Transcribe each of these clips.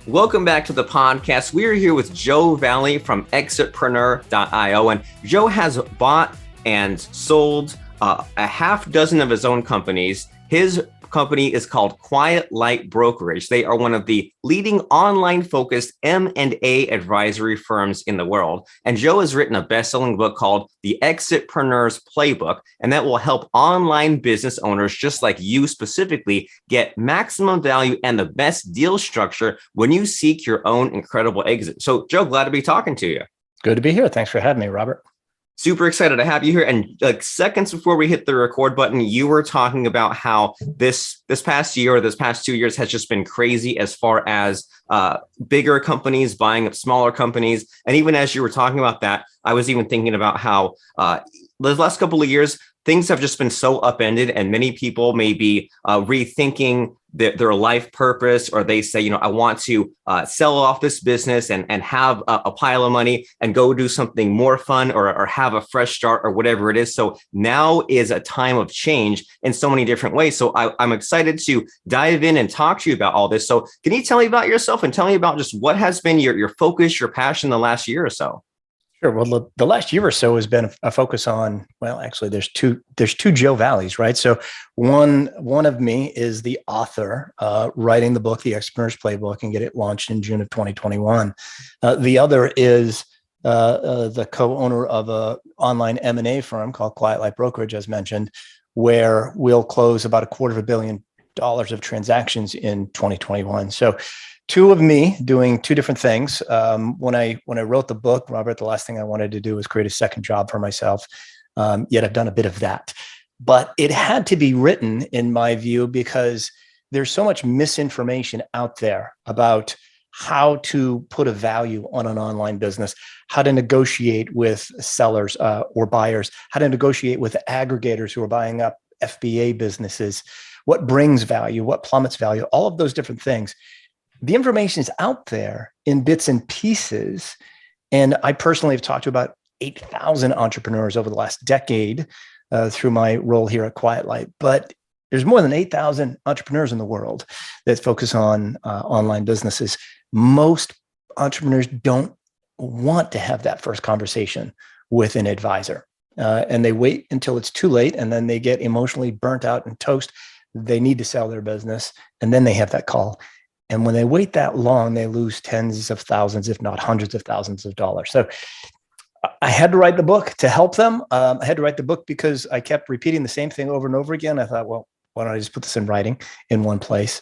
Welcome back to the podcast. We are here with Joe Valley from EXITpreneur.io, and Joe has bought and sold a half dozen of his own companies. His company is called Quiet Light Brokerage. They are one of the leading online-focused M&A advisory firms in the world. And Joe has written a best-selling book called The EXITpreneur's Playbook, and that will help online business owners just like you specifically get maximum value and the best deal structure when you seek your own incredible exit. So, Joe, glad to be talking to you. Good to be here. Thanks for having me, Robert. Super excited to have you here. And like seconds before we hit the record button, you were talking about how this past year or this past 2 years has just been crazy as far as bigger companies buying up smaller companies. And even as you were talking about that, I was even thinking about how the last couple of years, things have just been so upended, and many people may be rethinking their life purpose, or they say, I want to sell off this business and have a pile of money and go do something more fun or have a fresh start or whatever it is. So now is a time of change in so many different ways. So I'm excited to dive in and talk to you about all this. So can you tell me about yourself and tell me about just what has been your focus, your passion the last year or so? Sure. Well, the last year or so has been a focus on, well, actually there's two Joe Valleys, right? So one of me is the author writing the book, The EXITpreneur's Playbook, and get it launched in June of 2021. The other is the co-owner of a online M&A firm called Quiet Light Brokerage, as mentioned, where we'll close about $250 million of transactions in 2021. So two of me doing two different things. When I wrote the book, Robert, the last thing I wanted to do was create a second job for myself. Yet I've done a bit of that. But it had to be written, in my view, because there's so much misinformation out there about how to put a value on an online business, how to negotiate with sellers or buyers, how to negotiate with aggregators who are buying up FBA businesses, what brings value, what plummets value, all of those different things. The information is out there in bits and pieces. And I personally have talked to about 8,000 entrepreneurs over the last decade through my role here at Quiet Light. But there's more than 8,000 entrepreneurs in the world that focus on online businesses. Most entrepreneurs don't want to have that first conversation with an advisor. And they wait until it's too late, and then they get emotionally burnt out and toast. They need to sell their business, and then they have that call. And when they wait that long, they lose tens of thousands, if not hundreds of thousands of dollars. So I had to write the book to help them. I had to write the book because I kept repeating the same thing over and over again. I thought, well, why don't I just put this in writing in one place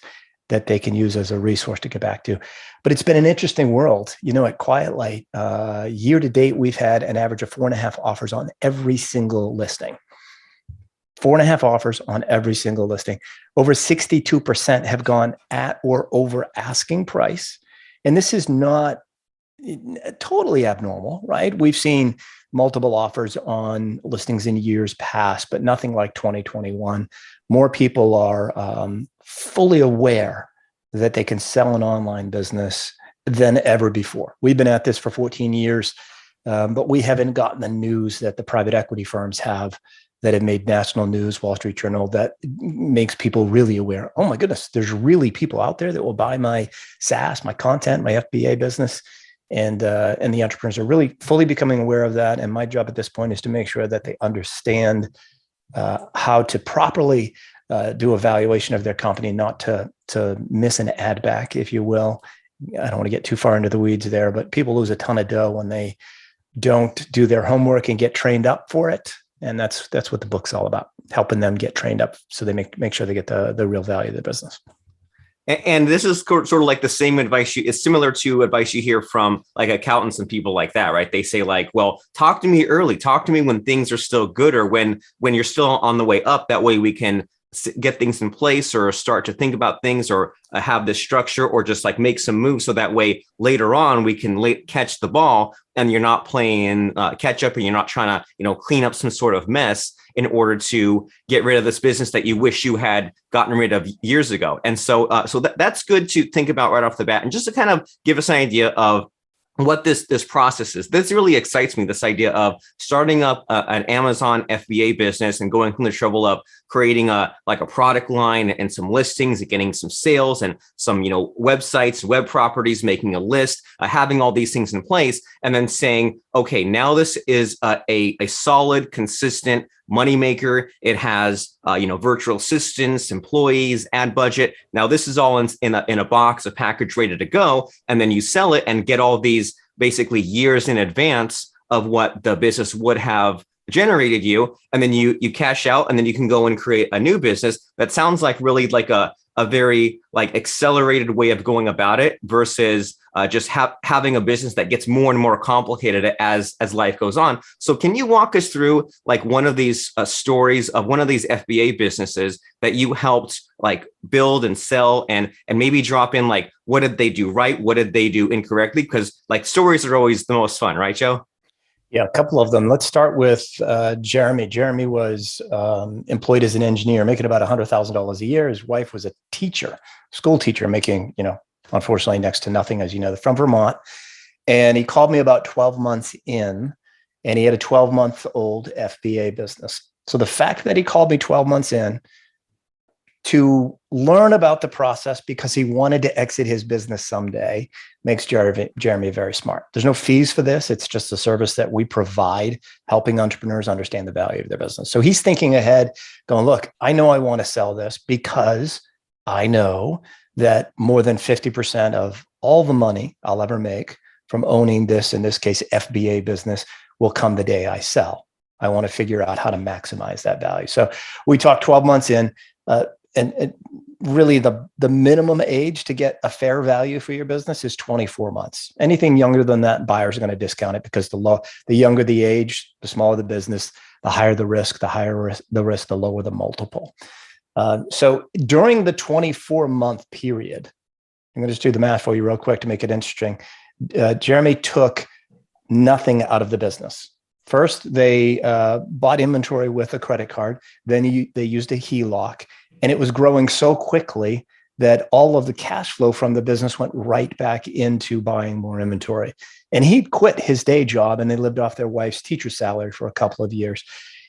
that they can use as a resource to get back to? But it's been an interesting world. At Quiet Light, year to date, we've had an average of 4.5 offers on every single listing. 4.5 offers on every single listing. Over 62% have gone at or over asking price. And this is not totally abnormal, right? We've seen multiple offers on listings in years past, but nothing like 2021. More people are fully aware that they can sell an online business than ever before. We've been at this for 14 years, but we haven't gotten the news that the private equity firms have that have made national news, Wall Street Journal, that makes people really aware. Oh my goodness, there's really people out there that will buy my SaaS, my content, my FBA business. And the entrepreneurs are really fully becoming aware of that. And my job at this point is to make sure that they understand how to properly do a valuation of their company, not to miss an add back, if you will. I don't want to get too far into the weeds there, but people lose a ton of dough when they don't do their homework and get trained up for it. And that's what the book's all about, helping them get trained up so they make sure they get the real value of the business. And this is sort of like the same advice. It's similar to advice you hear from like accountants and people like that, right? They say like, well, talk to me early, talk to me when things are still good or when you're still on the way up. That way we can get things in place or start to think about things or have this structure or just like make some moves. So that way later on we can catch the ball and you're not playing catch up and you're not trying to, clean up some sort of mess in order to get rid of this business that you wish you had gotten rid of years ago. And so that's good to think about right off the bat. And just to kind of give us an idea of what this process is. This really excites me, this idea of starting up an Amazon FBA business and going through the trouble of creating a product line and some listings and getting some sales and some websites, web properties, making a list, having all these things in place, and then saying, okay, now this is a solid, consistent moneymaker. It has virtual assistants, employees, ad budget. Now this is all in a box, a package ready to go, and then you sell it and get all these basically years in advance of what the business would have generated you, and then you cash out, and then you can go and create a new business. That sounds like really like a very accelerated way of going about it versus just having a business that gets more and more complicated as life goes on. So can you walk us through one of these stories of one of these FBA businesses that you helped build and sell, and maybe drop in what did they do right? What did they do incorrectly? Because stories are always the most fun, right, Joe? Yeah, a couple of them. Let's start with Jeremy. Jeremy was employed as an engineer, making about $100,000 a year. His wife was a teacher, school teacher, making, unfortunately next to nothing, as you know, from Vermont. And he called me about 12 months in, and he had a 12-month-old FBA business. So the fact that he called me 12 months in to learn about the process because he wanted to exit his business someday makes Jeremy very smart. There's no fees for this. It's just a service that we provide, helping entrepreneurs understand the value of their business. So he's thinking ahead, going, look, I know I want to sell this because I know that more than 50% of all the money I'll ever make from owning this, in this case, FBA business, will come the day I sell. I want to figure out how to maximize that value. So we talked 12 months in, and really the minimum age to get a fair value for your business is 24 months. Anything younger than that, buyers are going to discount it because the younger the age, the smaller the business, the higher the risk, the lower the multiple. So during the 24-month period, I'm going to just do the math for you real quick to make it interesting. Jeremy took nothing out of the business. First, they bought inventory with a credit card. Then they used a HELOC. And it was growing so quickly that all of the cash flow from the business went right back into buying more inventory. And he quit his day job, and they lived off their wife's teacher salary for a couple of years.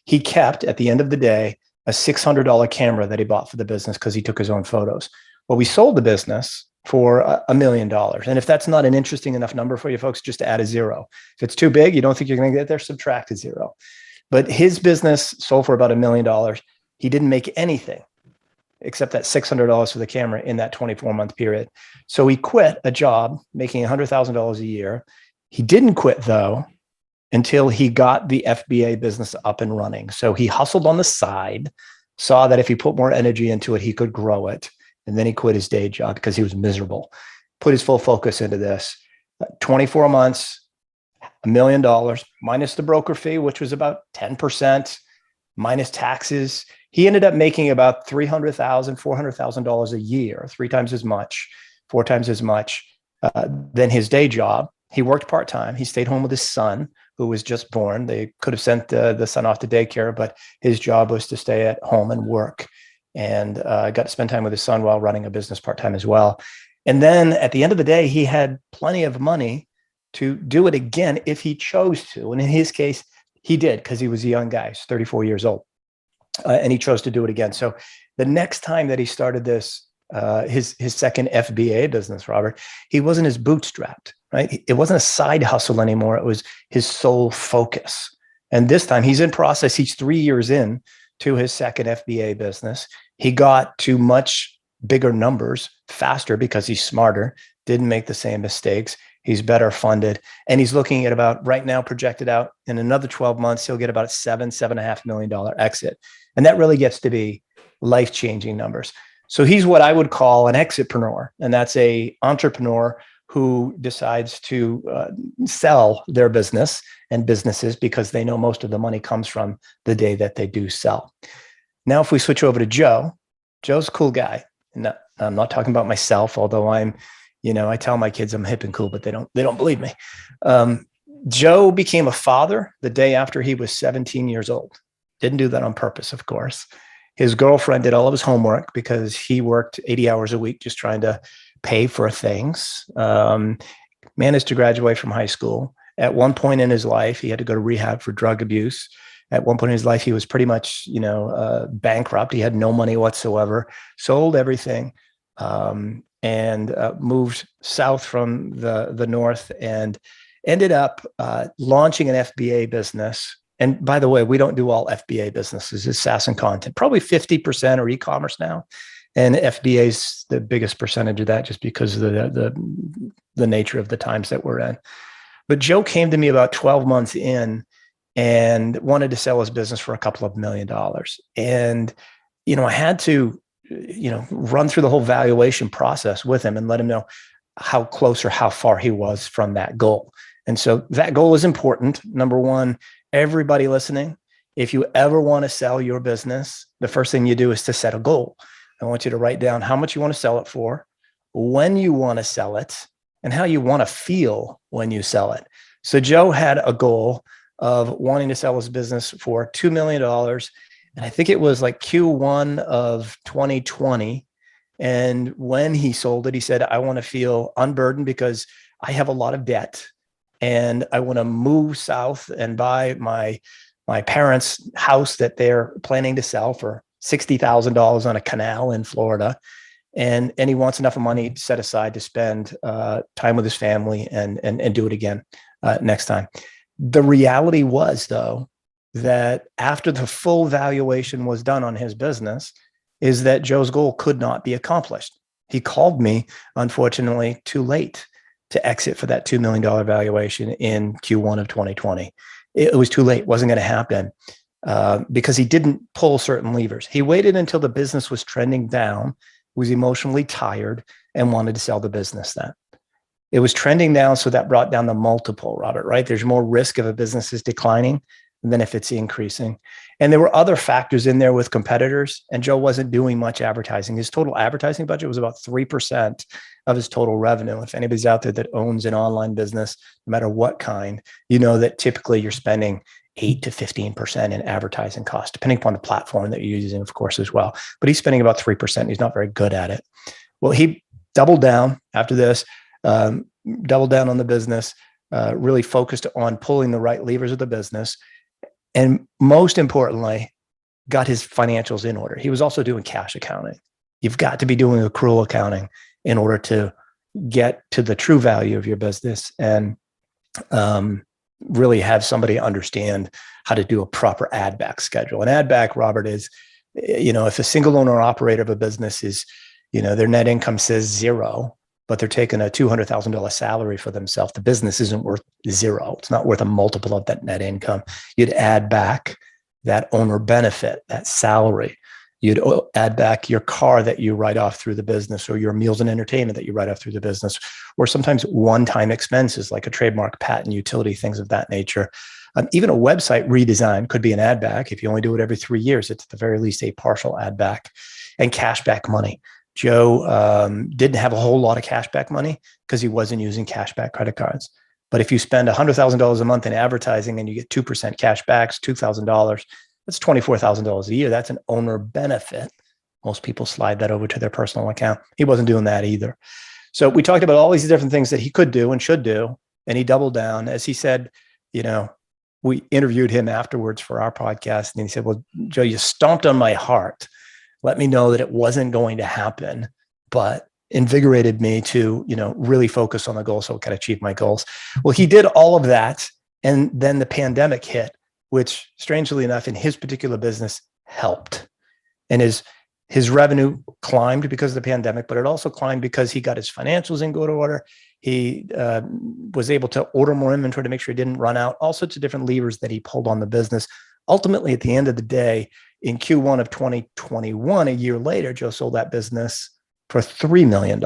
He kept, at the end of the day, a $600 camera that he bought for the business because he took his own photos. Well, we sold the business for $1 million. And if that's not an interesting enough number for you folks, just add a zero. If it's too big, you don't think you're going to get there, subtract a zero. But his business sold for about $1 million. He didn't make anything except that $600 for the camera in that 24-month period. So he quit a job making $100,000 a year. He didn't quit, though, until he got the FBA business up and running. So he hustled on the side, saw that if he put more energy into it, he could grow it. And then he quit his day job because he was miserable, put his full focus into this. 24 months, $1 million, minus the broker fee, which was about 10%, minus taxes. He ended up making about $300,000, $400,000 a year, 3 times as much, 4 times as much than his day job. He worked part-time. He stayed home with his son, who was just born. They could have sent the son off to daycare, but his job was to stay at home and work, and got to spend time with his son while running a business part-time as well. And then at the end of the day, he had plenty of money to do it again if he chose to. And in his case, he did, because he was a young guy, he's 34 years old. And he chose to do it again. So the next time that he started this, his second FBA business, Robert, he wasn't as bootstrapped, right? It wasn't a side hustle anymore. It was his sole focus. And this time he's in process. He's 3 years in to his second FBA business. He got to much bigger numbers faster because he's smarter, didn't make the same mistakes. He's better funded. And he's looking at about, right now, projected out in another 12 months, he'll get about $7.5 million exit. And that really gets to be life-changing numbers. So he's what I would call an EXITpreneur. And that's an entrepreneur who decides to sell their business and businesses because they know most of the money comes from the day that they do sell. Now, if we switch over to Joe, Joe's a cool guy. And I'm not talking about myself, although I tell my kids I'm hip and cool, but they don't believe me. Joe became a father the day after he was 17 years old. Didn't do that on purpose, of course. His girlfriend did all of his homework because he worked 80 hours a week just trying to pay for things. managed to graduate from high school. At one point in his life, he had to go to rehab for drug abuse. At one point in his life, he was pretty much, bankrupt. He had no money whatsoever, sold everything, and moved south from the north and ended up launching an FBA business. And by the way, we don't do all FBA businesses. It's SaaS and content. Probably 50% are e-commerce now. And FBA is the biggest percentage of that just because of the nature of the times that we're in. But Joe came to me about 12 months in and wanted to sell his business for a couple of $1 million. And, I had to, run through the whole valuation process with him and let him know how close or how far he was from that goal. And so that goal is important. Number one, everybody listening, if you ever want to sell your business, the first thing you do is to set a goal. I want you to write down how much you want to sell it for, when you want to sell it, and how you want to feel when you sell it. So Joe had a goal of wanting to sell his business for $2 million. And I think it was like Q1 of 2020. And when he sold it, he said, I want to feel unburdened because I have a lot of debt and I want to move south and buy my parents' house that they're planning to sell for $60,000 on a canal in Florida. And he wants enough money set aside to spend time with his family and do it again next time. The reality was, though, that after the full valuation was done on his business, is that Joe's goal could not be accomplished. He called me, unfortunately, too late to exit for that $2 million valuation in Q1 of 2020. It was too late. Wasn't going to happen because he didn't pull certain levers. He waited until the business was trending down, was emotionally tired, and wanted to sell the business then. It was trending down, so that brought down the multiple, Robert, right? There's more risk if a business is declining than if it's increasing. And there were other factors in there with competitors, and Joe wasn't doing much advertising. His total advertising budget was about 3% of his total revenue. If anybody's out there that owns an online business, no matter what kind, you know that typically you're spending 8 to 15% in advertising costs, depending upon the platform that you're using, of course, as well. But he's spending about 3%. He's not very good at it. Well, he doubled down after this, doubled down on the business, really focused on pulling the right levers of the business. And most importantly, got his financials in order. He was also doing cash accounting. You've got to be doing accrual accounting in order to get to the true value of your business and really have somebody understand how to do a proper add back schedule. An add back, Robert, is, if a single owner operator of a business is, their net income says 0, but they're taking a $200,000 salary for themselves, the business isn't worth 0. It's not worth a multiple of that net income. You'd add back that owner benefit, that salary. You'd add back your car that you write off through the business, or your meals and entertainment that you write off through the business, or sometimes one-time expenses like a trademark, patent, utility, things of that nature. Even a website redesign could be an add back. If you only do it every 3 years, it's at the very least a partial add back. And cash back money. Joe didn't have a whole lot of cash back money because he wasn't using cash back credit cards. But if you spend $100,000 a month in advertising and you get 2% cash backs, $2,000, that's $24,000 a year. That's an owner benefit. Most people slide that over to their personal account. He wasn't doing that either. So we talked about all these different things that he could do and should do. And he doubled down. As he said, we interviewed him afterwards for our podcast. And he said, well, Joe, you stomped on my heart. Let me know that it wasn't going to happen, but invigorated me to, really focus on the goal so I could achieve my goals. Well, he did all of that. And then the pandemic hit, which strangely enough, in his particular business helped. And his revenue climbed because of the pandemic, but it also climbed because he got his financials in good order. He was able to order more inventory to make sure he didn't run out, all sorts of different levers that he pulled on the business. Ultimately, at the end of the day, in Q1 of 2021, a year later, Joe sold that business for $3 million.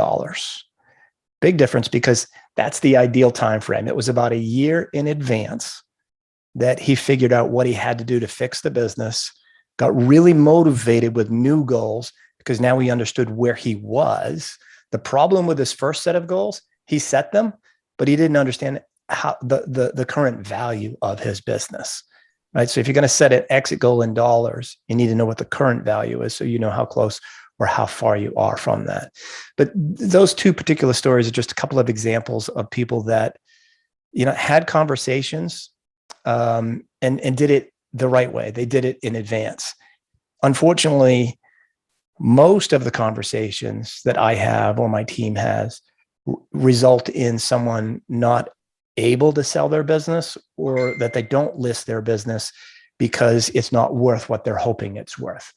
Big difference because that's the ideal time frame. It was about a year in advance that he figured out what he had to do to fix the business, got really motivated with new goals because now he understood where he was. The problem with his first set of goals, he set them, but he didn't understand how the current value of his business. Right. So if you're going to set an exit goal in dollars, you need to know what the current value is so you know how close or how far you are from that. But those two particular stories are just a couple of examples of people that, had conversations and did it the right way. They did it in advance. Unfortunately, most of the conversations that I have or my team has result in someone not able to sell their business, or that they don't list their business because it's not worth what they're hoping it's worth.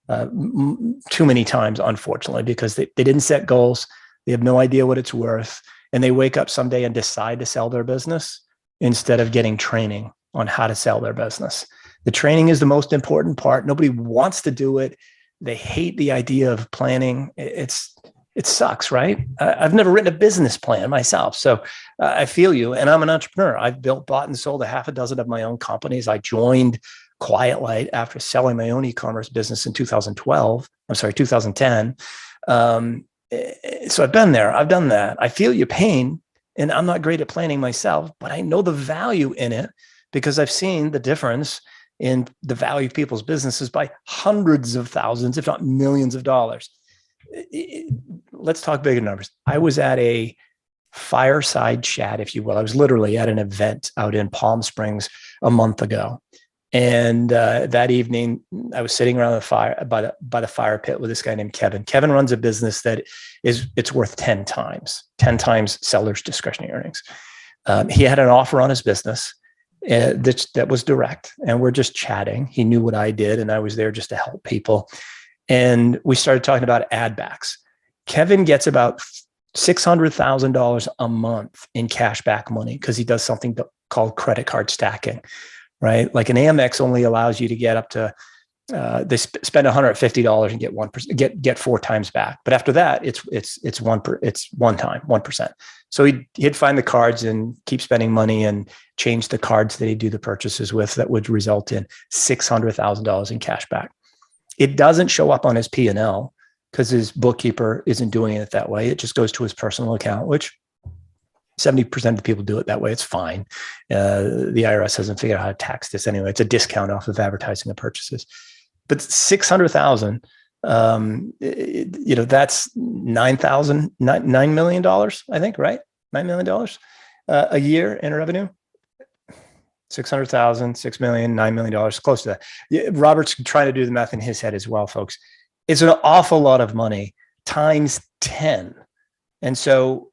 Too many times, unfortunately, because they didn't set goals. They have no idea what it's worth. And they wake up someday and decide to sell their business instead of getting training on how to sell their business. The training is the most important part. Nobody wants to do it. They hate the idea of planning. It sucks, right? I've never written a business plan myself. So I feel you. And I'm an entrepreneur. I've built, bought, and sold a half a dozen of my own companies. I joined Quiet Light after selling my own e-commerce business in 2010. So I've been there. I've done that. I feel your pain, and I'm not great at planning myself, but I know the value in it because I've seen the difference in the value of people's businesses by hundreds of thousands, if not millions of dollars. Let's talk bigger numbers. I was at a fireside chat, if you will. I was literally at an event out in Palm Springs a month ago. And that evening, I was sitting around the fire by the fire pit with this guy named Kevin. Kevin runs a business that it's worth 10 times sellers' discretionary earnings. He had an offer on his business that was direct, and we're just chatting. He knew what I did, and I was there just to help people. And we started talking about ad backs. Kevin gets about $600,000 a month in cash back money because he does something called credit card stacking, right? Like an Amex only allows you to get up to, they spend $150 and get 1%, get 4 times back. But after that, it's 1%. So he'd find the cards and keep spending money and change the cards that he'd do the purchases with that would result in $600,000 in cash back. It doesn't show up on his P&L because his bookkeeper isn't doing it that way. It just goes to his personal account, which 70% of the people do it that way. It's fine. The IRS hasn't figured out how to tax this anyway. It's a discount off of advertising and purchases. But 600,000, that's $9 million, I think, right? $9 million a year in revenue. 600,000, $6 million, $9 million, close to that. Robert's trying to do the math in his head as well, folks. It's an awful lot of money times 10. And so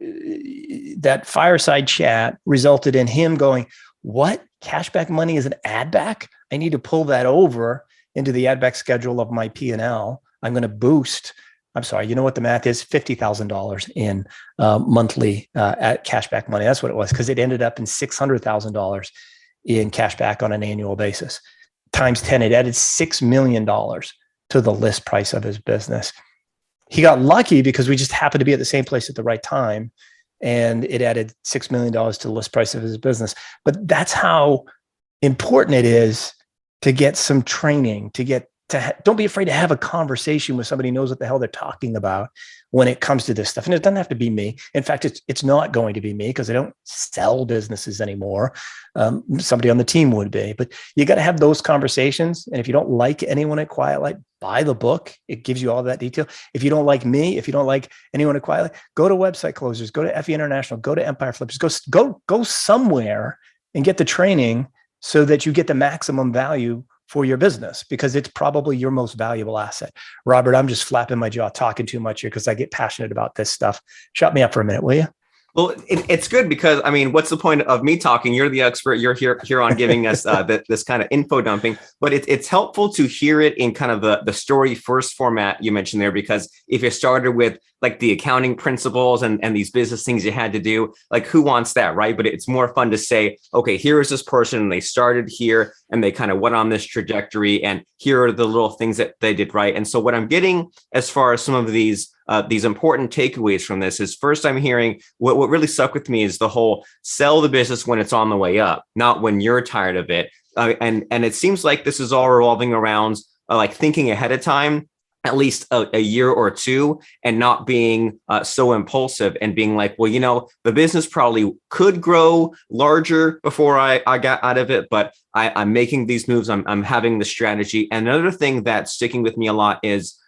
that fireside chat resulted in him going, what? Cashback money is an ad back? I need to pull that over into the ad back schedule of my P&L. I'm going to boost, I'm sorry, you know what the math is? $50,000 in monthly at cashback money. That's what it was, because it ended up in $600,000 in cashback on an annual basis. Times 10, it added $6 million to the list price of his business. He got lucky because we just happened to be at the same place at the right time, and it added $6 million to the list price of his business. But that's how important it is to get some training, don't be afraid to have a conversation with somebody who knows what the hell they're talking about when it comes to this stuff. And it doesn't have to be me. In fact, it's not going to be me because I don't sell businesses anymore. Somebody on the team would be, but you got to have those conversations. And if you don't like anyone at Quiet Light, buy the book. It gives you all that detail. If you don't like me, if you don't like anyone at Quiet Light, go to Website Closers, go to FE International, go to Empire Flippers, go somewhere and get the training so that you get the maximum value for your business, because it's probably your most valuable asset. Robert, I'm just flapping my jaw talking too much here because I get passionate about this stuff. Shut me up for a minute, will you? Well, it's good because, I mean, what's the point of me talking? You're the expert. You're here on giving us this kind of info dumping, but it's helpful to hear it in kind of the story first format you mentioned there, because if you started with like the accounting principles and these business things you had to do, like who wants that, right? But it's more fun to say, okay, here is this person and they started here and they kind of went on this trajectory and here are the little things that they did right. And so what I'm getting as far as some of these important takeaways from this is, first, I'm hearing what really stuck with me is the whole sell the business when it's on the way up, not when you're tired of it. And it seems like this is all revolving around like thinking ahead of time, at least a year or two, and not being so impulsive and being like, well, the business probably could grow larger before I got out of it, but I'm making these moves. I'm having the strategy. And another thing that's sticking with me a lot is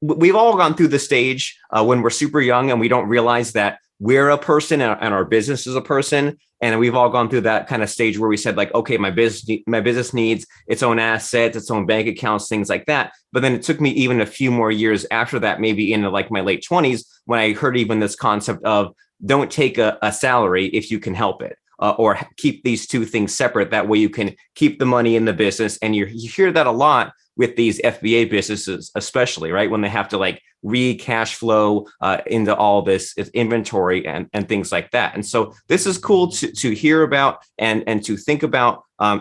we've all gone through the stage when we're super young and we don't realize that we're a person and our business is a person. And we've all gone through that kind of stage where we said like, okay, my business needs its own assets, its own bank accounts, things like that. But then it took me even a few more years after that, maybe into like my late 20s, when I heard even this concept of don't take a salary if you can help it. Or keep these two things separate. That way you can keep the money in the business. And you hear that a lot with these FBA businesses, especially, right? When they have to like re-cash flow into all this inventory and things like that. And so this is cool to hear about and to think about. I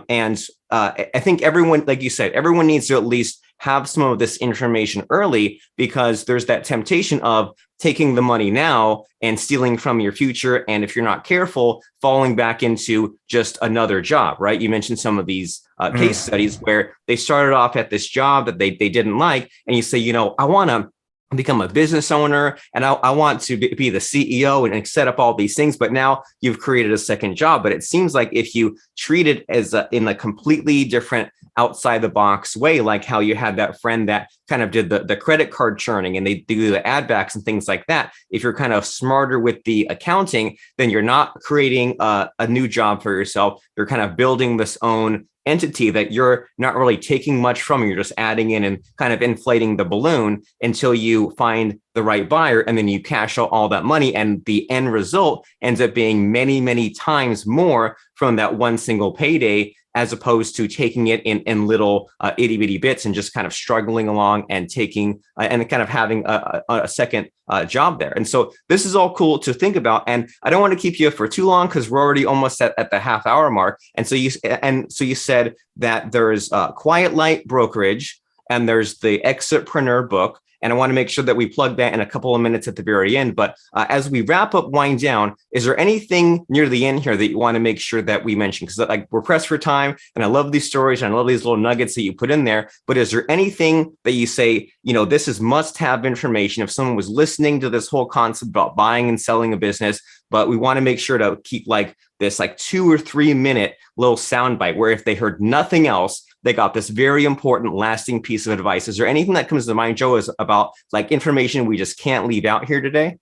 think everyone, like you said, everyone needs to at least have some of this information early, because there's that temptation of taking the money now and stealing from your future. And if you're not careful, falling back into just another job, right? You mentioned some of these case studies where they started off at this job that they didn't like. And you say, I want to become a business owner and I want to be the CEO and set up all these things. But now you've created a second job. But it seems like if you treat it as in a completely different outside the box way, like how you had that friend that kind of did the credit card churning and they do the ad backs and things like that. If you're kind of smarter with the accounting, then you're not creating a new job for yourself. You're kind of building this own entity that you're not really taking much from. You're just adding in and kind of inflating the balloon until you find the right buyer, and then you cash out all that money, and the end result ends up being many, many times more from that one single payday, as opposed to taking it in little itty bitty bits and just kind of struggling along and taking and kind of having a second job there. And so this is all cool to think about. And I don't want to keep you for too long because we're already almost at the half hour mark. And so you said that there's Quiet Light Brokerage and there's the EXITpreneur book. And I want to make sure that we plug that in a couple of minutes at the very end. But as we wrap up, wind down, is there anything near the end here that you want to make sure that we mention? Because like we're pressed for time, and I love these stories and I love these little nuggets that you put in there. But is there anything that you say, this is must-have information if someone was listening to this whole concept about buying and selling a business, but we want to make sure to keep like this 2 or 3 minute little soundbite where if they heard nothing else, they got this very important lasting piece of advice. Is there anything that comes to mind, Joe, is about like information we just can't leave out here today?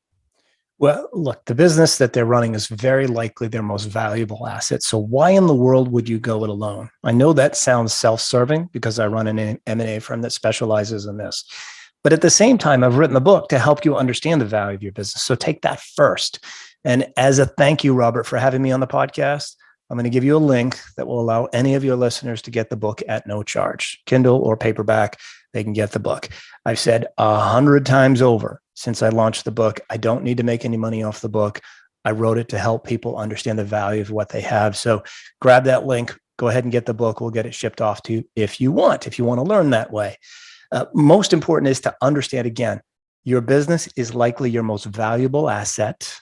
Well, look, the business that they're running is very likely their most valuable asset. So why in the world would you go it alone? I know that sounds self-serving because I run an M&A firm that specializes in this. But at the same time, I've written the book to help you understand the value of your business. So take that first. And as a thank you, Robert, for having me on the podcast, I'm going to give you a link that will allow any of your listeners to get the book at no charge, Kindle or paperback. They can get the book. I've said 100 times over since I launched the book, I don't need to make any money off the book. I wrote it to help people understand the value of what they have. So grab that link, go ahead and get the book. We'll get it shipped off to you if you want to learn that way. Most important is to understand, again, your business is likely your most valuable asset.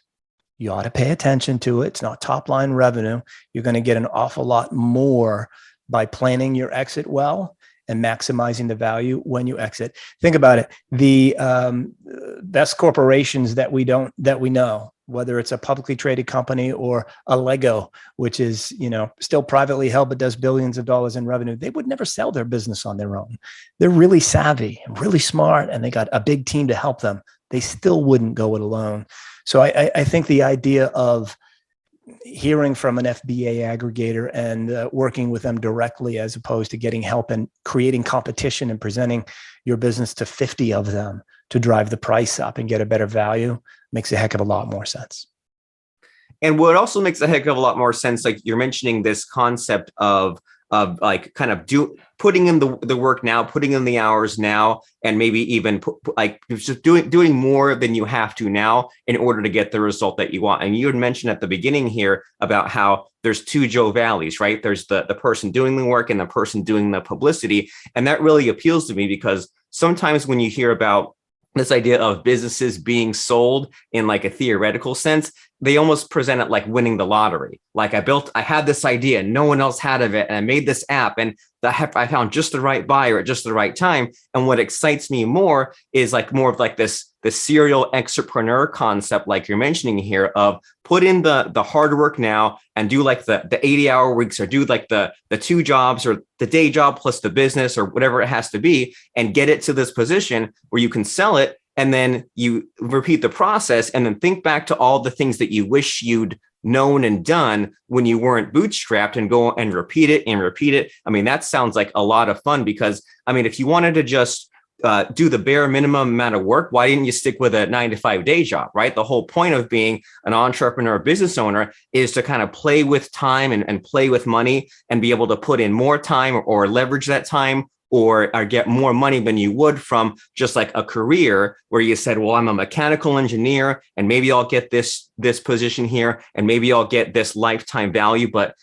You ought to pay attention to it. It's not top line revenue. You're going to get an awful lot more by planning your exit well and maximizing the value when you exit. Think about it. The best corporations that we know, whether it's a publicly traded company or a Lego, which is still privately held but does billions of dollars in revenue, they would never sell their business on their own. They're really savvy and really smart, and they got a big team to help them. They still wouldn't go it alone. So I think the idea of hearing from an FBA aggregator and working with them directly, as opposed to getting help and creating competition and presenting your business to 50 of them to drive the price up and get a better value, makes a heck of a lot more sense. And what also makes a heck of a lot more sense, like you're mentioning this concept of like kind of putting in the work now, putting in the hours now, and maybe even just doing more than you have to now in order to get the result that you want. And you had mentioned at the beginning here about how there's two Joe Valleys, right? There's the person doing the work and the person doing the publicity. And that really appeals to me because sometimes when you hear about this idea of businesses being sold in like a theoretical sense, they almost present it like winning the lottery. Like I had this idea, no one else had of it, and I made this app, and I found just the right buyer at just the right time. And what excites me more is like more of like the serial EXITpreneur concept, like you're mentioning here, of put in the hard work now and do like the 80-hour weeks, or do like the 2 jobs, or the day job plus the business, or whatever it has to be, and get it to this position where you can sell it. And then you repeat the process, and then think back to all the things that you wish you'd known and done when you weren't bootstrapped, and go and repeat it and repeat it. I mean, that sounds like a lot of fun, because I mean, if you wanted to just do the bare minimum amount of work, why didn't you stick with a 9-to-5 day job, right? The whole point of being an entrepreneur, business owner, is to kind of play with time and play with money, and be able to put in more time, or leverage that time, or get more money than you would from just like a career where you said, well, I'm a mechanical engineer, and maybe I'll get this position here, and maybe I'll get this lifetime value. But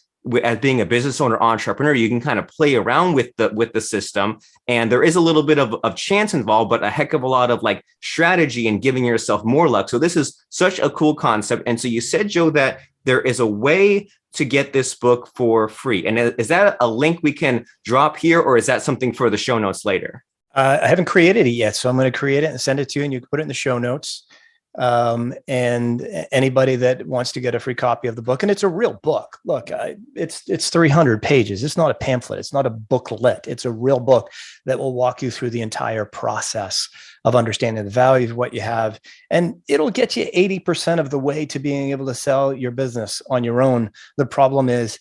as being a business owner, entrepreneur, you can kind of play around with the system, and there is a little bit of chance involved, but a heck of a lot of like strategy and giving yourself more luck. So this is such a cool concept. And so you said, Joe, that there is a way to get this book for free. And is that a link we can drop here, or is that something for the show notes later? I haven't created it yet, so I'm going to create it and send it to you, and you can put it in the show notes. And anybody that wants to get a free copy of the book, and it's a real book. Look, it's 300 pages. It's not a pamphlet. It's not a booklet. It's a real book that will walk you through the entire process of understanding the value of what you have. And it'll get you 80% of the way to being able to sell your business on your own. The problem is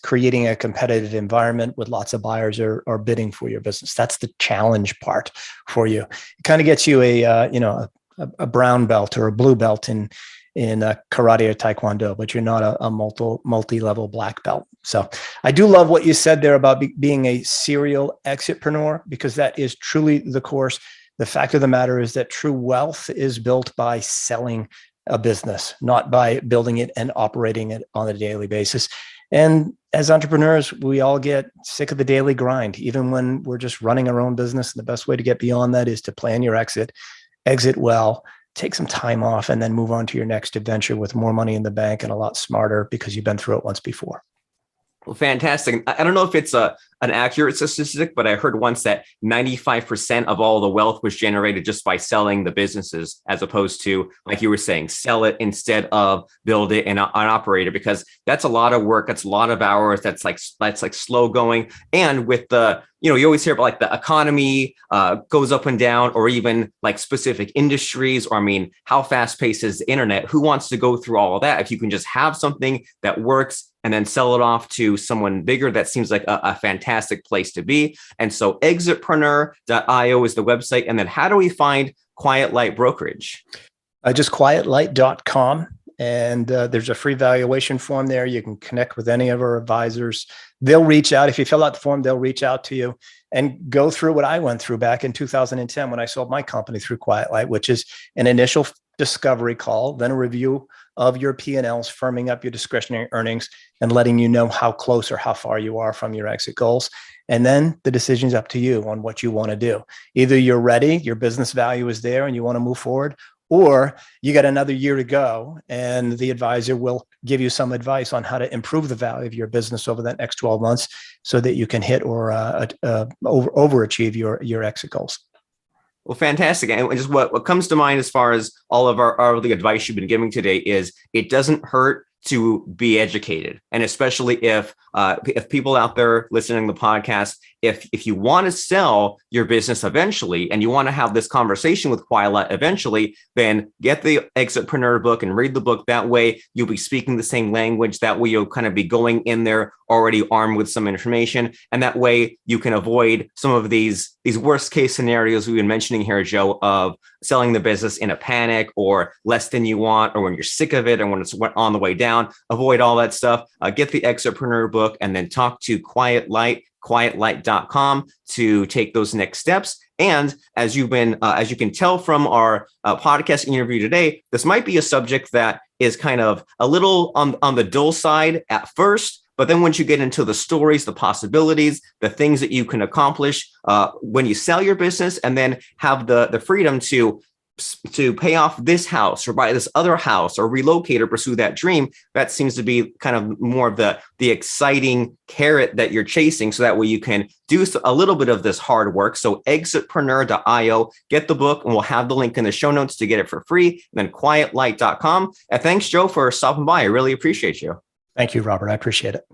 creating a competitive environment with lots of buyers are bidding for your business. That's the challenge part for you. It kind of gets you a brown belt or a blue belt in karate or taekwondo, but you're not a multi-level black belt. So I do love what you said there about being a serial EXITpreneur, because that is truly the course. The fact of the matter is that true wealth is built by selling a business, not by building it and operating it on a daily basis. And as entrepreneurs, we all get sick of the daily grind, even when we're just running our own business. And the best way to get beyond that is to plan your exit well, take some time off, and then move on to your next adventure with more money in the bank and a lot smarter, because you've been through it once before. Well, fantastic. I don't know if it's an accurate statistic, but I heard once that 95% of all the wealth was generated just by selling the businesses, as opposed to, like you were saying, sell it instead of build it and operate it, because that's a lot of work. That's a lot of hours. That's like slow going. And with you always hear about like the economy goes up and down, or even like specific industries, or I mean, how fast paced is the internet? Who wants to go through all of that? If you can just have something that works and then sell it off to someone bigger, that seems like a fantastic place to be. And so EXITpreneur.io is the website. And then how do we find Quiet Light Brokerage? Just quietlight.com. And there's a free valuation form there. You can connect with any of our advisors. They'll reach out. If you fill out the form, they'll reach out to you and go through what I went through back in 2010 when I sold my company through Quiet Light, which is an initial discovery call, then a review of your P&Ls, firming up your discretionary earnings, and letting you know how close or how far you are from your exit goals. And then the decision's up to you on what you want to do. Either you're ready, your business value is there, and you want to move forward, or you got another year to go, and the advisor will give you some advice on how to improve the value of your business over that next 12 months so that you can hit or overachieve your exit goals. Well, fantastic. And just what comes to mind as far as all of the advice you've been giving today is it doesn't hurt to be educated. And especially if people out there listening to the podcast, if you want to sell your business eventually, and you want to have this conversation with Quiet Light eventually, then get the EXITpreneur book and read the book. That way you'll be speaking the same language. That way you'll kind of be going in there already armed with some information. And that way you can avoid some of these worst case scenarios we've been mentioning here, Joe, of selling the business in a panic, or less than you want, or when you're sick of it, and when it's on the way down. Avoid all that stuff. Get the EXITpreneur book, and then talk to Quiet Light, quietlight.com, to take those next steps. And as you can tell from our podcast interview today, this might be a subject that is kind of a little on the dull side at first. But then once you get into the stories, the possibilities, the things that you can accomplish when you sell your business, and then have the freedom to to pay off this house or buy this other house or relocate or pursue that dream. That seems to be kind of more of the exciting carrot that you're chasing. So that way you can do a little bit of this hard work. So EXITpreneur.io, get the book, and we'll have the link in the show notes to get it for free. And then quietlight.com. And thanks, Joe, for stopping by. I really appreciate you. Thank you, Robert. I appreciate it.